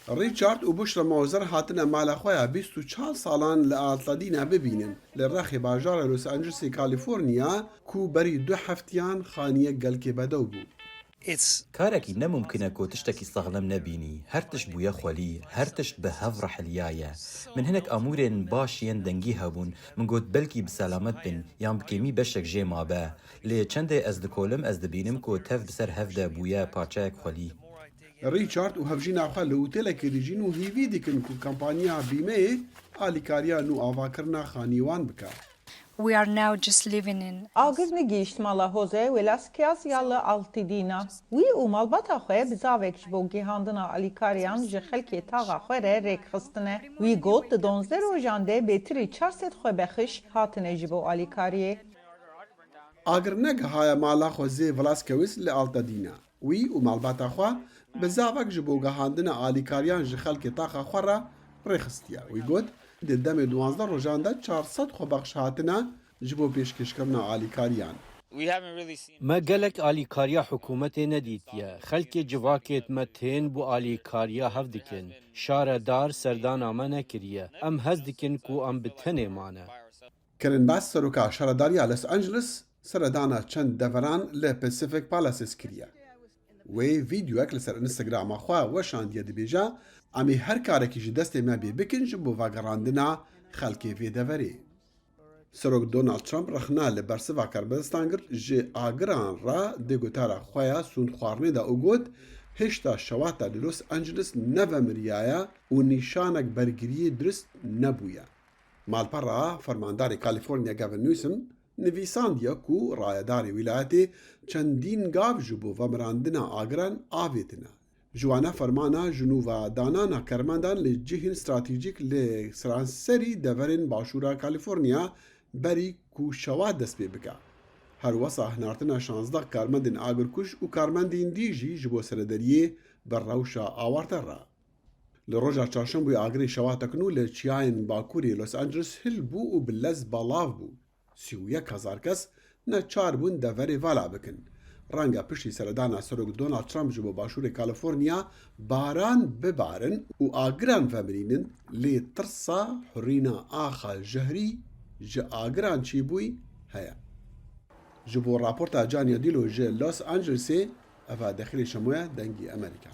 ريتشارد و بشرى موزر هاتنا مالا خويا 24 سالان لأطلادينا ببينن للرخي باجار لوس أنجلسي كاليفورنيا كو بري 2 هفتيان خانية قلكي بدو بو. كاركي نممكن كو تشتكي استغلم نبيني هرتش بويا خولي هرتش بهف رحليايا من هناك امورين باشين دنگي هبون من قد بلكي بسلامت بن يام بكيمي بشك جي ما با لي چنده از دكولم از دبينم كو تف بسر هفده بويا پاچاك خولي ريتشارد و هفجينا أخوة لوتيلا كيريجين و هيفي ديكن كو كامبانيا بيمي آلي كاريا نو آفاكرنا خانيوان بكا. We are now just living in. Agirni gisht malahoze velaskias yalla altidina. We umalbata khoe bizavek jbo gihandna alikarian je khelki taga khoere rek khistne. We got de 12 rojande betri 400 khoe bekhish hatne jbo alikariye. آگر نگهایا مالا خوزی ولاسکویس لالتا دینا. وی و مالباتا خوا بزاوک جبو گهاندنا آلیکاریان جخل که تاخا خورا رخستیا. وی گود ده دم 12 روزانده 400 خو بخش هاتنا جبو پیشکش کرنا آلیکاریان. ما قالك آلي كاريا حكومتي نديتيا خلك جواكت متين بو آلي كاريا هفدكن شارع دار سردانا ما نكريا ام هزدكن كو ام بتني مانا کرن باس سروکا شارداریا لس آنجلس سردانا چند دوران لپسیفیک پالاسیس کریا. وی ویدیوک لسر انستغرام خوا وشان دید بیجا امی هر کارکی جی دست ما بی بکنج بو واگراندنا خلکی وی دوری. سروک دونالد ترامپ رخنا لبرسوا کربستان گرت جی آگران را دیگوتارا خوایا سون خوارنه دا اوگود هشتا شواتا لوس آنجلس نوامریایا و نیشانک برگری درست نبویا. مالپرا فرماندار کالیفورنیا گاون نیوسم نویساندیا کو رایداری ولایتی چندین گاو جبو و مراندنا آگران آویتنا. جوانا فرمانا جنوبا دانانا کرماندان لجهن استراتیجیک لسرانسری دورن باشورا کالیفورنیا بری کو شواد دست بی بکا. هر وصا هنارتنا 16 کارمندین آگرکوش و کارمندین دیجی جبو سردریه بر روشا آوارتر را. لروجا چاشنبوی آگری شواد تکنو لچیاین باکوری لوس آنجلس هل بو و بلز بالاف بو. 31,000 کس نچار بون دوری والا بکن. رنگا پشتی سردانا سروک دونالد ترامپ جبو باشور کالیفورنیا باران ببارن و آگران فمرینن لی ترسا حرینا آخا جهری جه آگران چی بوی هیا. جبو راپورتا جانیا دیلو جه لوس آنجلسی افا داخل شمویا دنگی امریکا.